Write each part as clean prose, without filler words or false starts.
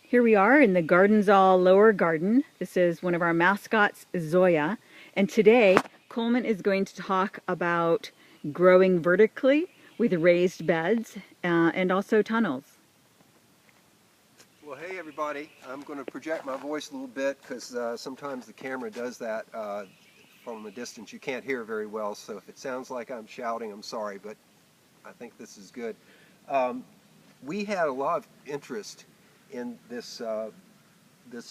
Here we are in the Gardensaal lower garden. This is one of our mascots, Zoya. And today, Coleman is going to talk about growing vertically with raised beds and also tunnels. Well, hey everybody. I'm going to project my voice a little bit because sometimes the camera does that from a distance. You can't hear very well, so if it sounds like I'm shouting, I'm sorry, but I think this is good. We had a lot of interest in this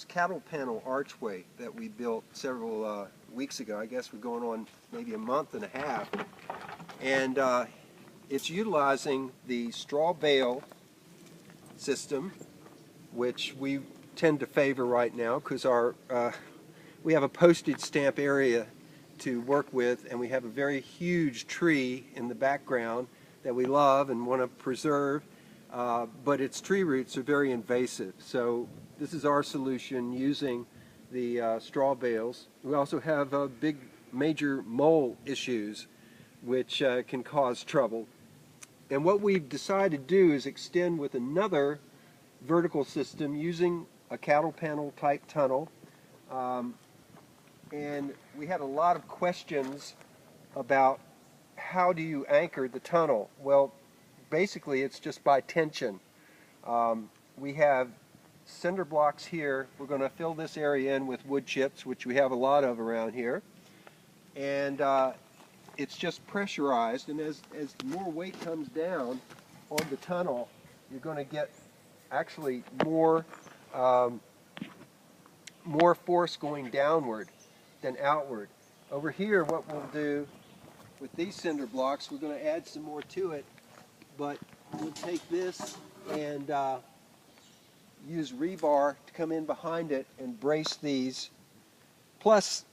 cattle panel archway that we built several weeks ago. I guess we're going on maybe a month and a half, and it's utilizing the straw bale system, which we tend to favor right now because we have a postage stamp area to work with, and we have a very huge tree in the background that we love and want to preserve, but its tree roots are very invasive. So this is our solution using the straw bales. We also have big major mole issues which can cause trouble. And what we've decided to do is extend with another vertical system using a cattle panel type tunnel, and we had a lot of questions about how do you anchor the tunnel. Well, basically it's just by tension. We have cinder blocks here. We're going to fill this area in with wood chips, which we have a lot of around here, and it's just pressurized, and as more weight comes down on the tunnel, you're going to get actually more force going downward than outward. Over here, what we'll do with these cinder blocks, we're going to add some more to it, but we'll take this and use rebar to come in behind it and brace these. Plus,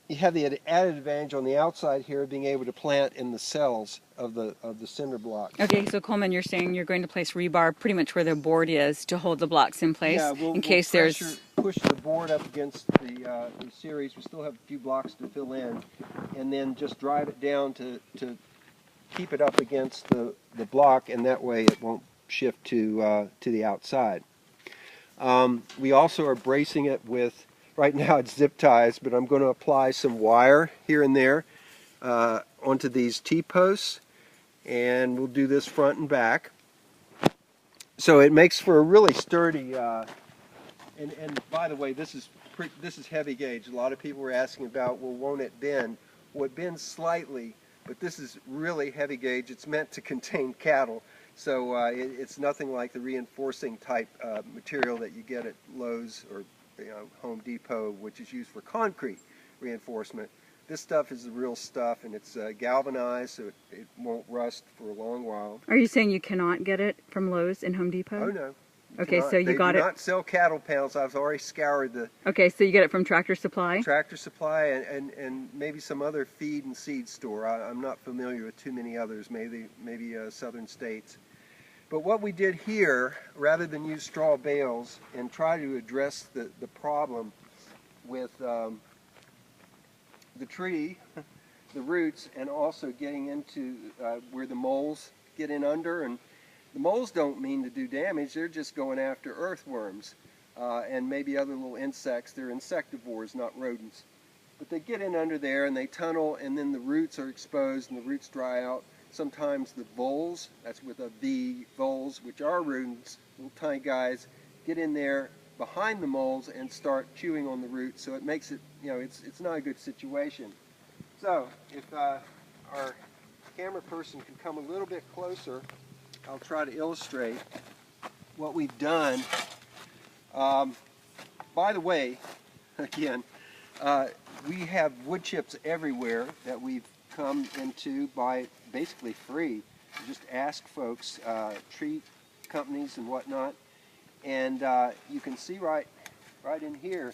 you have the added advantage on the outside here of being able to plant in the cells of the cinder blocks. Okay, so Coleman, you're saying you're going to place rebar pretty much where the board is to hold the blocks in place, in case there's... push the board up against the series. We still have a few blocks to fill in, and then just drive it down to keep it up against the block, and that way it won't shift to the outside. We also are bracing it with, right now it's zip ties, but I'm going to apply some wire here and there onto these T-posts, and we'll do this front and back. So it makes for a really sturdy, and by the way, this is heavy gauge. A lot of people were asking about, well, won't it bend? Well, it bends slightly, but this is really heavy gauge. It's meant to contain cattle, so it's nothing like the reinforcing type material that you get at Lowe's or Home Depot, which is used for concrete reinforcement. This stuff is the real stuff, and it's galvanized, so it won't rust for a long while. Are you saying you cannot get it from Lowe's and Home Depot? Oh, no. Okay, so you got it... They do not sell cattle panels. I've already scoured the... Okay, so you get it from Tractor Supply? Tractor Supply and maybe some other feed and seed store. I'm not familiar with too many others, maybe southern states. But what we did here, rather than use straw bales and try to address the problem with the tree, the roots, and also getting into where the moles get in under, and the moles don't mean to do damage, they're just going after earthworms and maybe other little insects. They're insectivores, not rodents. But they get in under there and they tunnel, and then the roots are exposed and the roots dry out. Sometimes the voles, that's with a V, voles, which are rodents, little tiny guys, get in there behind the moles and start chewing on the roots. So it makes it, it's not a good situation. So if our camera person can come a little bit closer, I'll try to illustrate what we've done. By the way, again, we have wood chips everywhere that we've come into by basically free. You just ask folks, tree companies and whatnot, and you can see right in here,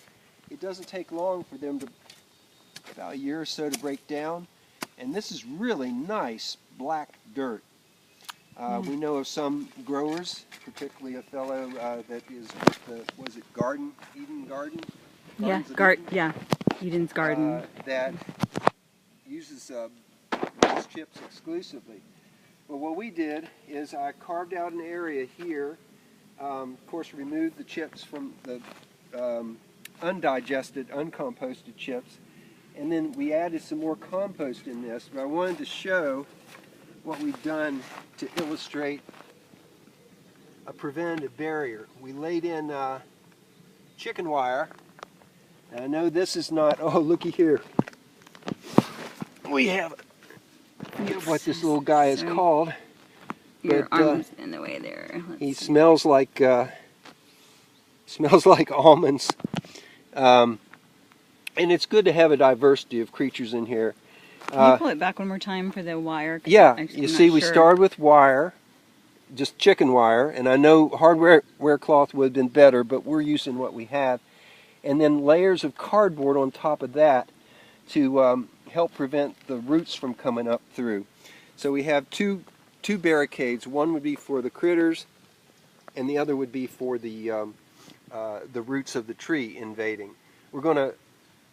it doesn't take long for them to, about a year or so, to break down. And this is really nice black dirt. We know of some growers, particularly a fellow that is with the, was it Eden Garden? Yeah, Eden's Garden. That uses these chips exclusively. But what we did is I carved out an area here Of course, removed the chips from the undigested, uncomposted chips. And then we added some more compost in this. But I wanted to show what we've done to illustrate a preventative barrier. We laid in chicken wire. And I know this is not, oh, looky here. We have what this little guy is called. Your arm's in the way there. He smells like almonds. And it's good to have a diversity of creatures in here. Can you pull it back one more time for the wire? Yeah, you see we started with wire, just chicken wire, and I know hardware cloth would have been better, but we're using what we have. And then layers of cardboard on top of that to help prevent the roots from coming up through. So we have two barricades. One would be for the critters, and the other would be for the roots of the tree invading. We're going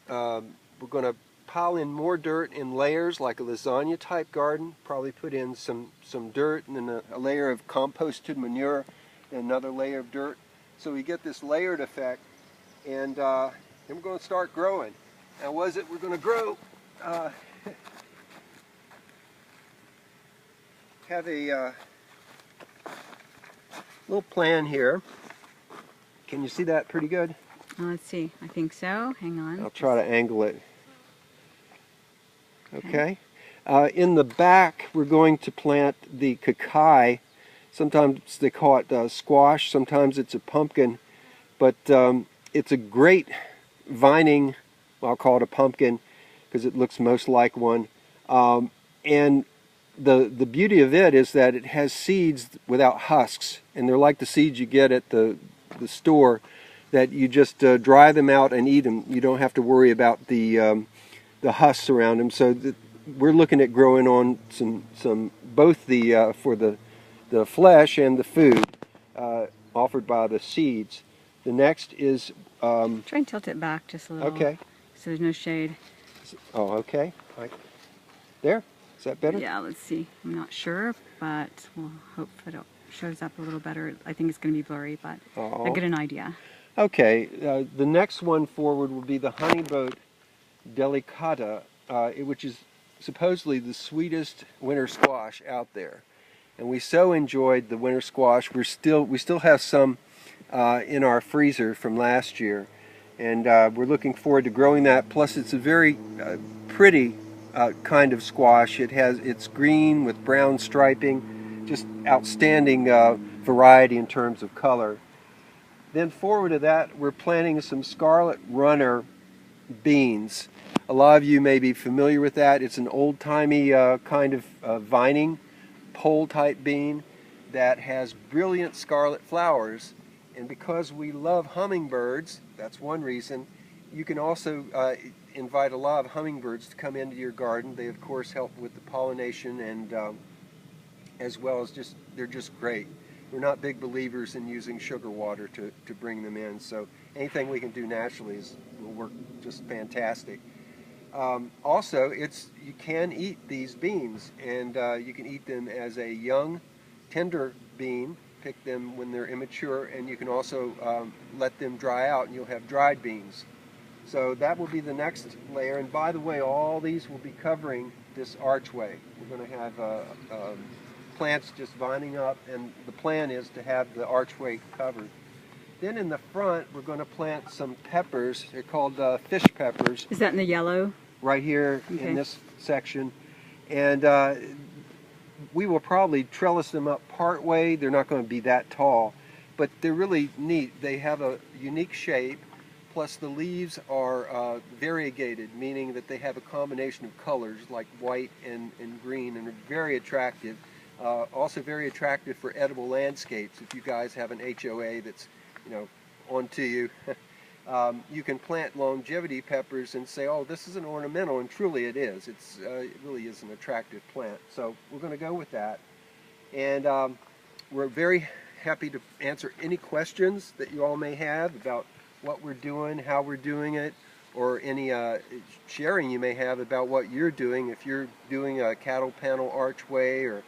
to pile in more dirt in layers, like a lasagna type garden. Probably put in some dirt and then a layer of composted manure and another layer of dirt. So we get this layered effect, and then we're going to start growing. Now, we're going to grow? Have a little plan here. Can you see that pretty good? Let's see. I think so. Hang on. I'll try to angle it. Okay. In the back, we're going to plant the cacao. Sometimes they call it squash. Sometimes it's a pumpkin. But it's a great vining, well, I'll call it a pumpkin because it looks most like one. And the beauty of it is that it has seeds without husks. And they're like the seeds you get at the store, that you just dry them out and eat them. You don't have to worry about the husks around them. So we're looking at growing on some both for the flesh and the food offered by the seeds. The next is try and tilt it back just a little. Okay. So there's no shade. Oh, okay. There. Is that better? Yeah. Let's see. I'm not sure, but we'll hope that it shows up a little better. I think it's going to be blurry, but I get an idea. Okay, the next one forward will be the honeyboat delicata, which is supposedly the sweetest winter squash out there. And we so enjoyed the winter squash. We still have some in our freezer from last year, and we're looking forward to growing that. Plus, it's a very pretty kind of squash. It's green with brown striping, just outstanding variety in terms of color. Then forward to that, we're planting some scarlet runner beans. A lot of you may be familiar with that. It's an old-timey kind of vining pole-type bean that has brilliant scarlet flowers. And because we love hummingbirds, that's one reason, you can also invite a lot of hummingbirds to come into your garden. They, of course, help with the pollination, and as well as they're just great. We're not big believers in using sugar water to bring them in, so anything we can do naturally will work just fantastic. Also, you can eat these beans, and you can eat them as a young, tender bean. Pick them when they're immature, and you can also let them dry out, and you'll have dried beans. So that will be the next layer. And by the way, all these will be covering this archway. We're going to have plants just vining up, and the plan is to have the archway covered. Then in the front, we're going to plant some peppers. They're called fish peppers. Is that in the yellow? Right here in this section. And we will probably trellis them up part way. They're not going to be that tall, but they're really neat. They have a unique shape, plus the leaves are variegated, meaning that they have a combination of colors like white and green, and are very attractive. Also very attractive for edible landscapes. If you guys have an HOA that's, onto you, you can plant longevity peppers and say, oh, this is an ornamental, and truly it is. It really is an attractive plant. So we're going to go with that. And we're very happy to answer any questions that you all may have about what we're doing, how we're doing it, or any sharing you may have about what you're doing. If you're doing a cattle panel archway or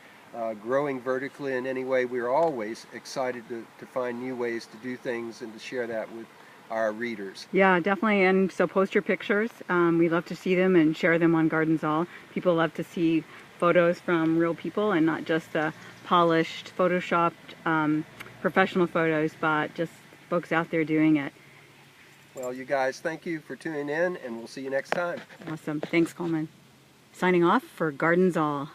growing vertically in any way. We're always excited to find new ways to do things and to share that with our readers. Yeah, definitely. And so post your pictures. We love to see them and share them on Gardens All. People love to see photos from real people and not just the polished, photoshopped, professional photos, but just folks out there doing it. Well, you guys, thank you for tuning in, and we'll see you next time. Awesome. Thanks, Coleman. Signing off for Gardens All.